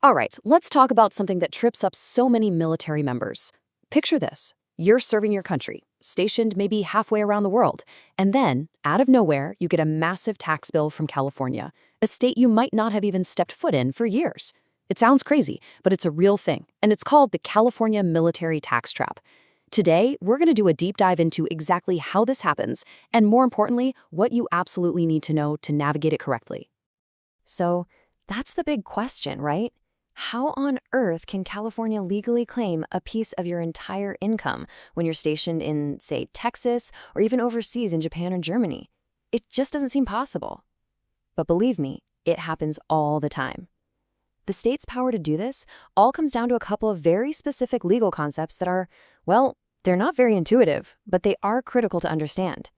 All right, let's talk about something that trips up so many military members. Picture this. You're serving your country, stationed maybe halfway around the world, and then, out of nowhere, you get a massive tax bill from California, a state you might not have even stepped foot in for years. It sounds crazy, but it's a real thing, and it's called the California Military Tax Trap. Today, we're going to do a deep dive into exactly how this happens, and more importantly, what you absolutely need to know to navigate it correctly. So that's the big question, right? How on earth can California legally claim a piece of your entire income when you're stationed in, say, Texas or even overseas in Japan or Germany? It just doesn't seem possible. But believe me, it happens all the time. The state's power to do this all comes down to a couple of very specific legal concepts that are, well, they're not very intuitive, but they are critical to understand.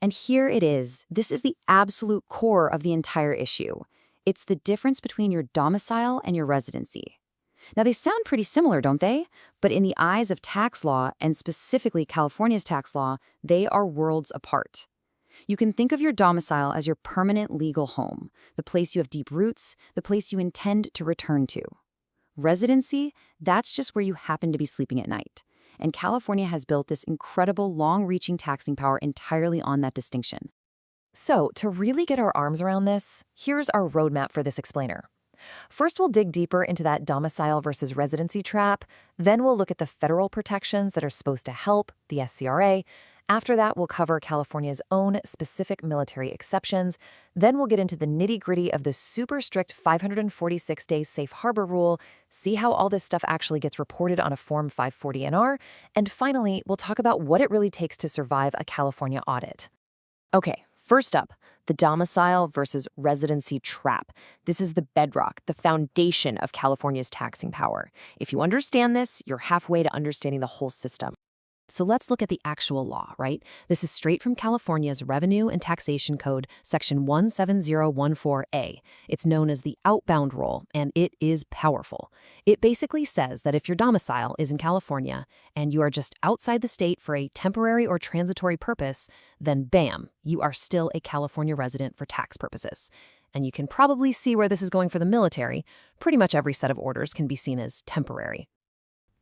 And here it is. This is the absolute core of the entire issue. It's the difference between your domicile and your residency. Now, they sound pretty similar, don't they? But in the eyes of tax law, and specifically California's tax law, they are worlds apart. You can think of your domicile as your permanent legal home, the place you have deep roots, the place you intend to return to. Residency, that's just where you happen to be sleeping at night. And California has built this incredible long-reaching taxing power entirely on that distinction. So, to really get our arms around this, here's our roadmap for this explainer. First, we'll dig deeper into that domicile versus residency trap. Then we'll look at the federal protections that are supposed to help, the SCRA. After that, we'll cover California's own specific military exceptions. Then we'll get into the nitty-gritty of the super strict 546-day safe harbor rule, see how all this stuff actually gets reported on a Form 540NR, and finally, we'll talk about what it really takes to survive a California audit. Okay. First up, the domicile versus residency trap. This is the bedrock, the foundation of California's taxing power. If you understand this, you're halfway to understanding the whole system. So let's look at the actual law, right? This is straight from California's Revenue and Taxation Code Section 17014A. It's known as the Outbound rule, and it is powerful. It basically says that if your domicile is in California and you are just outside the state for a temporary or transitory purpose, then bam, you are still a California resident for tax purposes. And you can probably see where this is going for the military. Pretty much every set of orders can be seen as temporary.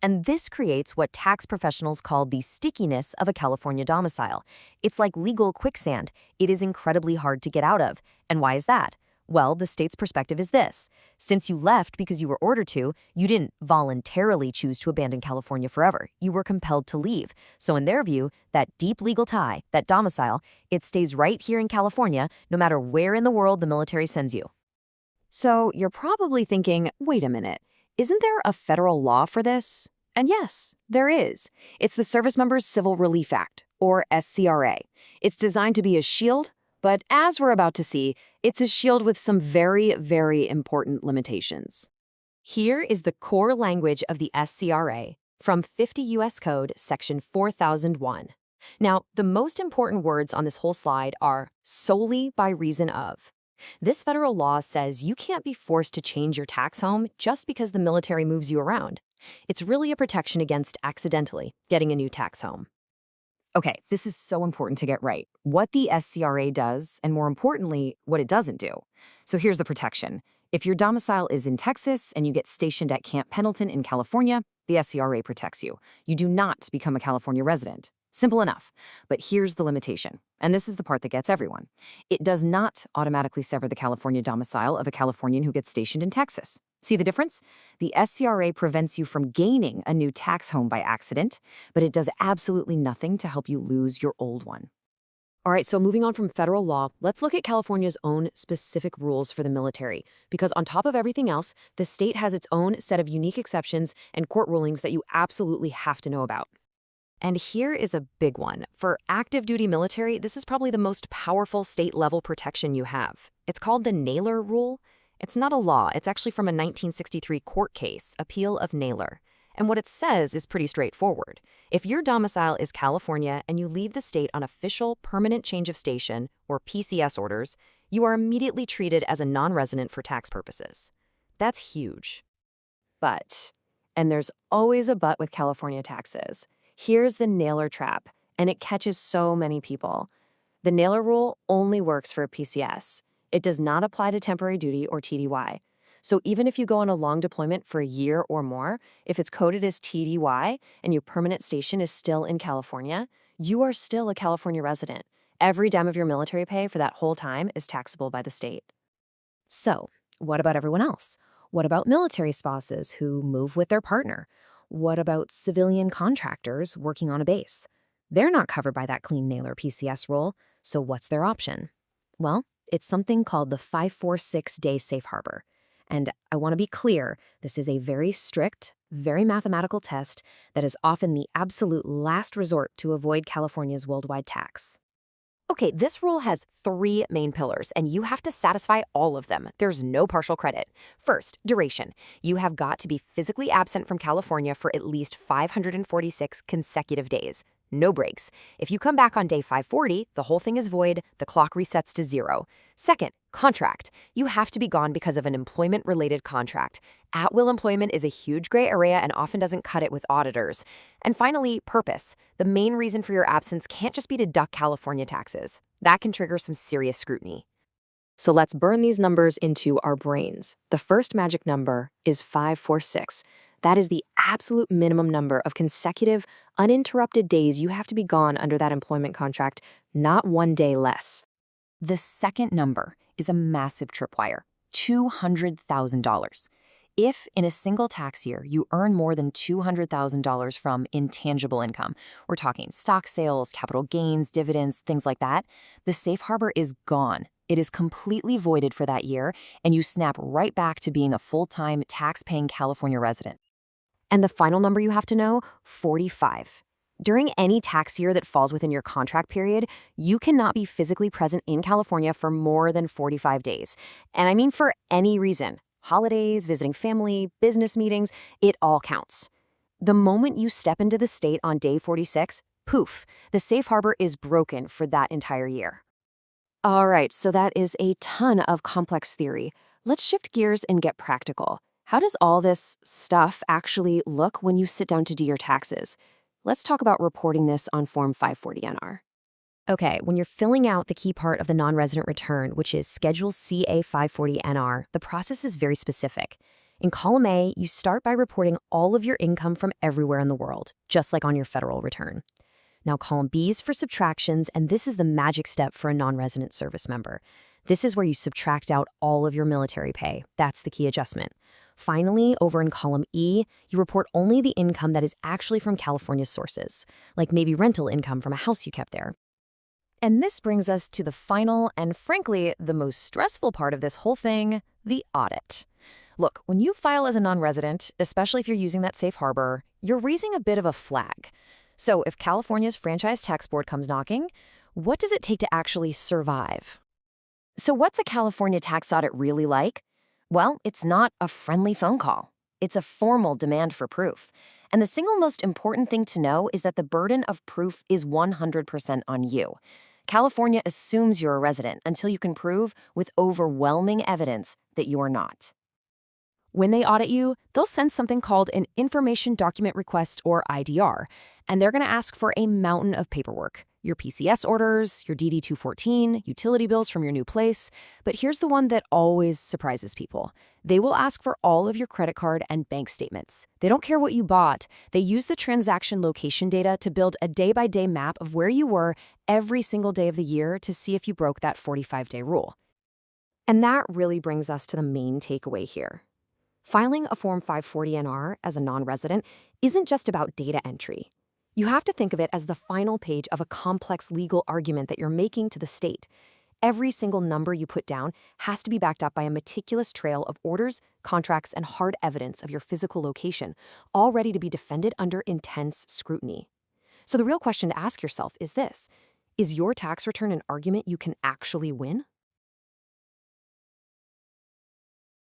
And this creates what tax professionals call the stickiness of a California domicile. It's like legal quicksand. It is incredibly hard to get out of. And why is that? Well, the state's perspective is this. Since you left because you were ordered to, you didn't voluntarily choose to abandon California forever. You were compelled to leave. So in their view, that deep legal tie, that domicile, it stays right here in California, no matter where in the world the military sends you. So you're probably thinking, wait a minute. Isn't there a federal law for this? And yes, there is. It's the Service Members Civil Relief Act, or SCRA. It's designed to be a shield, but as we're about to see, it's a shield with some very, very important limitations. Here is the core language of the SCRA from 50 U.S. Code Section 4001. Now, the most important words on this whole slide are solely by reason of. This federal law says you can't be forced to change your tax home just because the military moves you around. It's really a protection against accidentally getting a new tax home. Okay, this is so important to get right. What the SCRA does, and more importantly, what it doesn't do. So here's the protection. If your domicile is in Texas and you get stationed at Camp Pendleton in California, the SCRA protects you. You do not become a California resident. Simple enough. But here's the limitation, and this is the part that gets everyone. It does not automatically sever the California domicile of a Californian who gets stationed in Texas. See the difference? The SCRA prevents you from gaining a new tax home by accident, but it does absolutely nothing to help you lose your old one. All right, so moving on from federal law, let's look at California's own specific rules for the military, because on top of everything else, the state has its own set of unique exceptions and court rulings that you absolutely have to know about. And here is a big one. For active duty military, this is probably the most powerful state-level protection you have. It's called the Naylor rule. It's not a law. It's actually from a 1963 court case, Appeal of Naylor. And what it says is pretty straightforward. If your domicile is California and you leave the state on official permanent change of station, or PCS orders, you are immediately treated as a non-resident for tax purposes. That's huge. But, and there's always a but with California taxes, here's the Naylor trap, and it catches so many people. The Naylor rule only works for a PCS. It does not apply to temporary duty or TDY. So even if you go on a long deployment for a year or more, if it's coded as TDY and your permanent station is still in California, you are still a California resident. Every dime of your military pay for that whole time is taxable by the state. So, what about everyone else? What about military spouses who move with their partner? What about civilian contractors working on a base? They're not covered by that clean Naylor PCS rule, so what's their option? Well, it's something called the 546-day safe harbor. And I want to be clear, this is a very strict, very mathematical test that is often the absolute last resort to avoid California's worldwide tax. Okay, this rule has 3 main pillars, and you have to satisfy all of them. There's no partial credit. First, duration. You have got to be physically absent from California for at least 546 consecutive days. No breaks. If you come back on day 540, the whole thing is void, the clock resets to 0. Second, contract. You have to be gone because of an employment-related contract. At-will employment is a huge gray area and often doesn't cut it with auditors. And finally, purpose. The main reason for your absence can't just be to duck California taxes. That can trigger some serious scrutiny. So let's burn these numbers into our brains. The first magic number is 546. That is the absolute minimum number of consecutive, uninterrupted days you have to be gone under that employment contract, not one day less. The second number is a massive tripwire, $200,000. If in a single tax year you earn more than $200,000 from intangible income, we're talking stock sales, capital gains, dividends, things like that, the safe harbor is gone. It is completely voided for that year, and you snap right back to being a full-time, tax-paying California resident. And the final number you have to know, 45. During any tax year that falls within your contract period, you cannot be physically present in California for more than 45 days. And I mean for any reason. Holidays, visiting family, business meetings, it all counts. The moment you step into the state on day 46, poof, the safe harbor is broken for that entire year. All right, so that is a ton of complex theory. Let's shift gears and get practical. How does all this stuff actually look when you sit down to do your taxes? Let's talk about reporting this on Form 540NR. Okay, when you're filling out the key part of the non-resident return, which is Schedule CA 540NR, the process is very specific. In Column A, you start by reporting all of your income from everywhere in the world, just like on your federal return. Now, Column B is for subtractions, and this is the magic step for a non-resident service member. This is where you subtract out all of your military pay. That's the key adjustment. Finally, over in Column E, you report only the income that is actually from California sources, like maybe rental income from a house you kept there. And this brings us to the final and, frankly, the most stressful part of this whole thing, the audit. Look, when you file as a non-resident, especially if you're using that safe harbor, you're raising a bit of a flag. So if California's Franchise Tax Board comes knocking, what does it take to actually survive? So what's a California tax audit really like? Well, it's not a friendly phone call. It's a formal demand for proof. And the single most important thing to know is that the burden of proof is 100% on you. California assumes you're a resident until you can prove with overwhelming evidence that you're not. When they audit you, they'll send something called an Information Document Request, or IDR, and they're going to ask for a mountain of paperwork. Your PCS orders, your DD-214, utility bills from your new place. But here's the one that always surprises people. They will ask for all of your credit card and bank statements. They don't care what you bought. They use the transaction location data to build a day-by-day map of where you were every single day of the year to see if you broke that 45-day rule. And that really brings us to the main takeaway here. Filing a Form 540NR as a non-resident isn't just about data entry. You have to think of it as the final page of a complex legal argument that you're making to the state. Every single number you put down has to be backed up by a meticulous trail of orders, contracts, and hard evidence of your physical location, all ready to be defended under intense scrutiny. So the real question to ask yourself is this: is your tax return an argument you can actually win?